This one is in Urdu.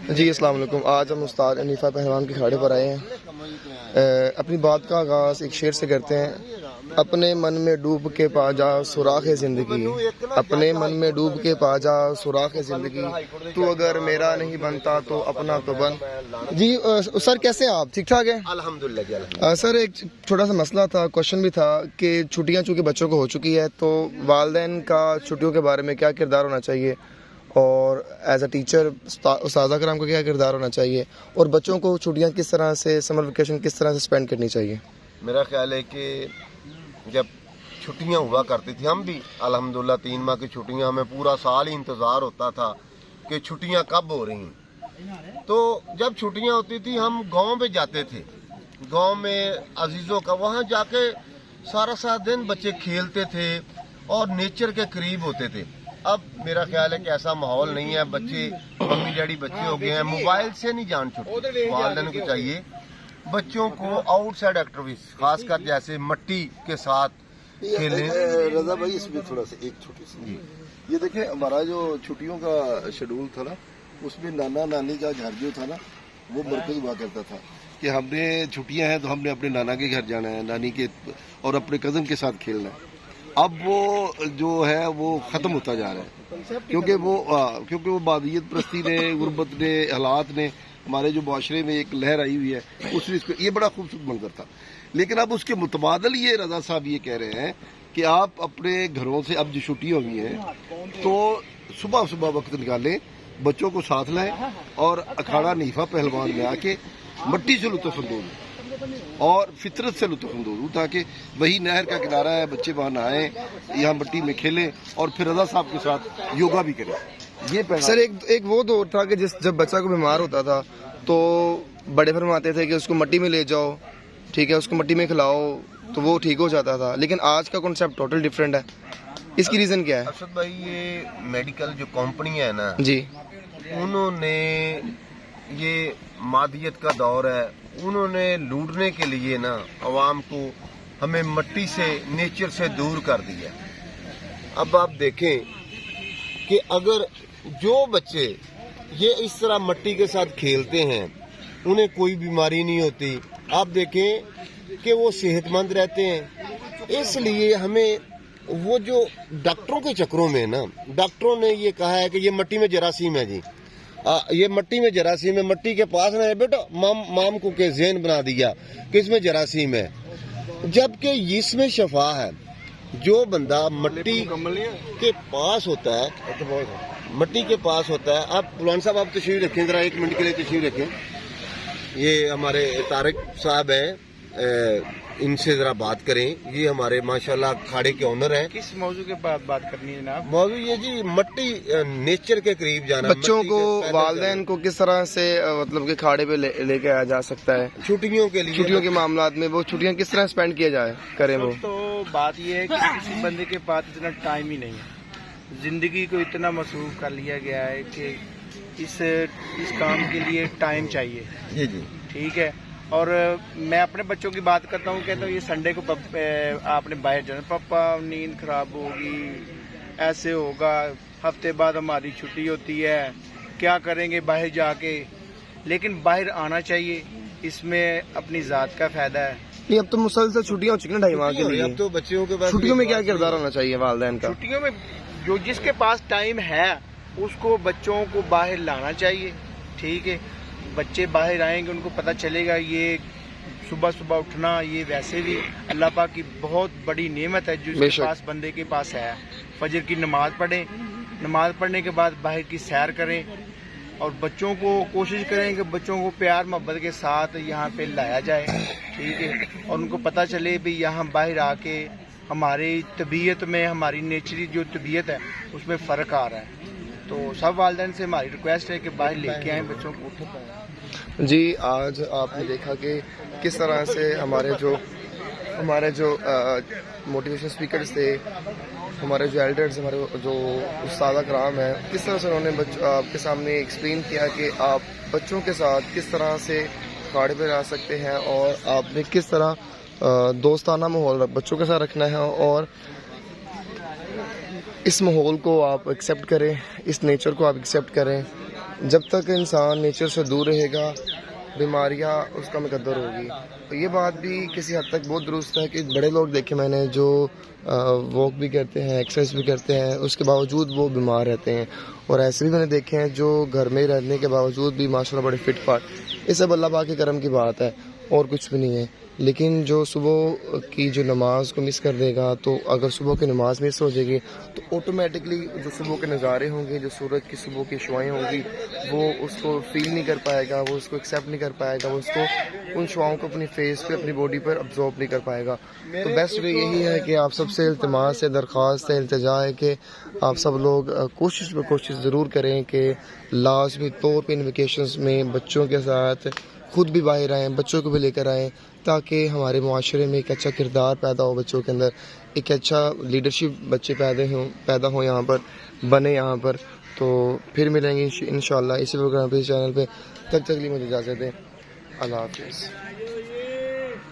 جی السلام علیکم. آج ہم استاد حنیفہ پہلوان کے کھاڑے پر آئے ہیں. اپنی بات کا آغاز ایک شعر سے کرتے ہیں. اپنے من میں ڈوب کے پا جا سوراخ زندگی، اپنے من میں ڈوب کے پا جا سوراخ زندگی، تو اگر میرا نہیں بنتا تو اپنا تو بن. جی سر کیسے ہیں آپ؟ ٹھیک ٹھاک ہیں الحمدللہ جی. سر ایک چھوٹا سا مسئلہ تھا، کوشچن بھی تھا کہ چھٹیاں چونکہ بچوں کو ہو چکی ہے تو والدین کا چھٹیوں کے بارے میں کیا کردار ہونا چاہیے، اور ایز اے ٹیچر اساتذہ کرام کا کیا کردار ہونا چاہیے، اور بچوں کو چھٹیاں کس طرح سے، سمر ویکیشن کس طرح سے اسپینڈ کرنی چاہیے؟ میرا خیال ہے کہ جب چھٹیاں ہوا کرتی تھی، ہم بھی الحمدللہ 3 ماہ کی چھٹیاں، ہمیں پورا سال ہی انتظار ہوتا تھا کہ چھٹیاں کب ہو رہی ہیں. تو جب چھٹیاں ہوتی تھی ہم گاؤں پہ جاتے تھے، گاؤں میں عزیزوں کا، وہاں جا کے سارا دن بچے کھیلتے تھے اور نیچر کے قریب ہوتے تھے. اب میرا خیال ہے کہ ایسا ماحول نہیں ہے. بچے ممی ڈیڈی بچے ہو گئے ہیں، موبائل سے نہیں جان چھوٹے. والدین کو چاہیے بچوں کو آؤٹ سائڈ ایکٹیویٹیز، خاص کر جیسے مٹی کے ساتھ کھیلیں. رضا بھائی اس میں تھوڑا سا ایک چھوٹی سی، یہ دیکھیں ہمارا جو چھٹیوں کا شیڈول تھا نا، اس میں نانا نانی کا گھر جو تھا نا وہ مرکز ہوا کرتا تھا کہ ہم نے چھٹیاں ہیں تو ہم نے اپنے نانا کے گھر جانا ہے، نانی کے، اور اپنے کزن کے ساتھ کھیلنا ہے. اب وہ جو ہے وہ ختم ہوتا جا رہا ہے کیونکہ وہ بادیت پرستی نے، غربت نے، حالات نے، ہمارے جو معاشرے میں ایک لہر آئی ہوئی ہے، اس نے یہ بڑا خوبصورت منظر تھا. لیکن اب اس کے متبادل یہ رضا صاحب یہ کہہ رہے ہیں کہ آپ اپنے گھروں سے اب جو چھٹیاں ہوئی ہیں تو صبح وقت نکالیں، بچوں کو ساتھ لائیں اور اکھاڑا حنیفہ پہلوان میں آ کے مٹی سے لطف اندوز اور فطرت سے لطف اندوز ہوں، تاکہ وہی نہر کا کنارہ ہے، بچے وہاں نہائیں، یہاں مٹی میں کھیلیں اور پھر رضا صاحب کے ساتھ یوگا بھی کریں. یہ سر ایک وہ دور تھا کہ جب بچہ کو بیمار ہوتا تھا تو بڑے فرماتے تھے کہ اس کو مٹی میں لے جاؤ، ٹھیک ہے، اس کو مٹی میں کھلاؤ تو وہ ٹھیک ہو جاتا تھا. لیکن آج کا کنسیپٹ ٹوٹل ڈفرینٹ ہے. اس کی ریزن کیا ہے؟ ارشد بھائی، یہ میڈیکل جو کمپنی ہے نا جی، انہوں نے، یہ مادیت کا دور ہے، انہوں نے لوٹنے کے لیے نا عوام کو، ہمیں مٹی سے، نیچر سے دور کر دیا. اب آپ دیکھیں کہ اگر جو بچے یہ اس طرح مٹی کے ساتھ کھیلتے ہیں انہیں کوئی بیماری نہیں ہوتی. آپ دیکھیں کہ وہ صحت مند رہتے ہیں. اس لیے ہمیں وہ جو ڈاکٹروں کے چکروں میں نا، ڈاکٹروں نے یہ کہا ہے کہ یہ مٹی میں جراثیم ہے جی، یہ مٹی میں جراثیم ہے، مٹی کے پاس نہ ہے بیٹا، مام کو کے ذہن بنا دیا کہ اس میں جراثیم ہے، جبکہ اس میں شفا ہے. جو بندہ مٹی کے پاس ہوتا ہے، مٹی کے پاس ہوتا ہے. آپ پلوان صاحب آپ تشریف رکھیں ذرا، 1 منٹ کے لیے تشریف رکھیں. یہ ہمارے طارق صاحب ہیں، ان سے ذرا بات کریں. یہ ہمارے ماشاءاللہ کھاڑے کے اونر ہیں. کس موضوع کے بعد بات کرنی ہے جناب؟ موضوع یہ جی مٹی، نیچر کے قریب جانا. بچوں کو، والدین کو کس طرح سے مطلب کہ کھاڑے پہ لے کے آیا جا سکتا ہے چھٹیوں کے لیے، چھٹیوں کے معاملات میں؟ وہ چھٹیاں کس طرح اسپینڈ کیا جائے کریں وہ؟ تو بات یہ ہے کہ کسی بندے کے پاس اتنا ٹائم ہی نہیں ہے، زندگی کو اتنا مصروف کر لیا گیا ہے کہ اس کام کے لیے ٹائم چاہیے. جی ٹھیک ہے. اور میں اپنے بچوں کی بات کرتا ہوں، کہتا ہوں یہ سنڈے کو آپ نے باہر جانا، پاپا نیند خراب ہوگی، ایسے ہوگا، ہفتے بعد ہماری چھٹی ہوتی ہے، کیا کریں گے باہر جا کے. لیکن باہر آنا چاہیے، اس میں اپنی ذات کا فائدہ ہے. نہیں، اب تو مسلسل چھٹیاں ہو چکی ہیں 2.5 ماہ کے لیے. اب تو بچوں کے پاس چھٹیوں میں کیا کردار ہونا چاہیے والدین کا؟ چھٹیوں میں جو جس کے پاس ٹائم ہے اس کو بچوں کو باہر لانا چاہیے. ٹھیک ہے، بچے باہر آئیں گے، ان کو پتہ چلے گا. یہ صبح اٹھنا یہ ویسے بھی اللہ پاک کی بہت بڑی نعمت ہے جو اس کے پاس، بندے کے پاس ہے. فجر کی نماز پڑھیں، نماز پڑھنے کے بعد باہر کی سیر کریں، اور بچوں کو کوشش کریں کہ بچوں کو پیار محبت کے ساتھ یہاں پہ لایا جائے. ٹھیک ہے، اور ان کو پتہ چلے بھی یہاں باہر آ کے ہماری طبیعت میں، ہماری نیچری جو طبیعت ہے اس میں فرق آ رہا ہے. تو سب والدین سے ہماری ریکویسٹ ہے کہ باہر لے کے آئیں بچوں کو. جی، آج آپ نے دیکھا کہ کس طرح سے ہمارے جو موٹیویشن اسپیکرز تھے، ہمارے جو ایلڈرز، ہمارے جو استاد کرام ہیں، کس طرح سے انہوں نے آپ کے سامنے ایکسپلین کیا کہ آپ بچوں کے ساتھ کس طرح سے کھاڑے پہ رہ سکتے ہیں، اور آپ نے کس طرح دوستانہ ماحول بچوں کے ساتھ رکھنا ہے، اور اس ماحول کو آپ ایکسیپٹ کریں، اس نیچر کو آپ ایکسیپٹ کریں. جب تک انسان نیچر سے دور رہے گا بیماریاں اس کا مقدر ہوگی. تو یہ بات بھی کسی حد تک بہت درست ہے کہ بڑے لوگ دیکھے میں نے جو واک بھی کرتے ہیں ایکسرسائز بھی کرتے ہیں اس کے باوجود وہ بیمار رہتے ہیں, اور ایسے بھی میں نے دیکھے ہیں جو گھر میں رہنے کے باوجود بھی ماشاء اللہ بڑے فٹ فاٹ. یہ سب اللہ پاک کے کرم کی بات ہے اور کچھ بھی نہیں ہے. لیکن جو صبح کی جو نماز کو مس کر دے گا, تو اگر صبح کی نماز مس ہو جائے گی تو آٹومیٹکلی جو صبح کے نظارے ہوں گے, جو سورج کی صبح کی شعائیں ہوں گی, وہ اس کو فیل نہیں کر پائے گا, وہ اس کو ایکسیپٹ نہیں کر پائے گا, وہ اس کو ان شعاؤں کو اپنی فیس پہ اپنی باڈی پر ابزارو نہیں کر پائے گا. تو بیسٹ وے یہی ہے کہ آپ سب سے التماس ہے, درخواست ہے, التجا ہے کہ آپ سب لوگ کوشش ضرور کریں کہ لازمی طور پہ ان ویکیشنز میں بچوں کے ساتھ خود بھی باہر آئیں, بچوں کو بھی لے کر آئیں, تاکہ ہمارے معاشرے میں ایک اچھا کردار پیدا ہو, بچوں کے اندر ایک اچھا لیڈرشپ بچے پیدا ہوں یہاں پر, بنے یہاں پر. تو پھر ملیں گے انشاءاللہ اسی پروگرام پہ, اس چینل پہ. تب تک کے لیے مجھے اجازت دیں. اللہ حافظ.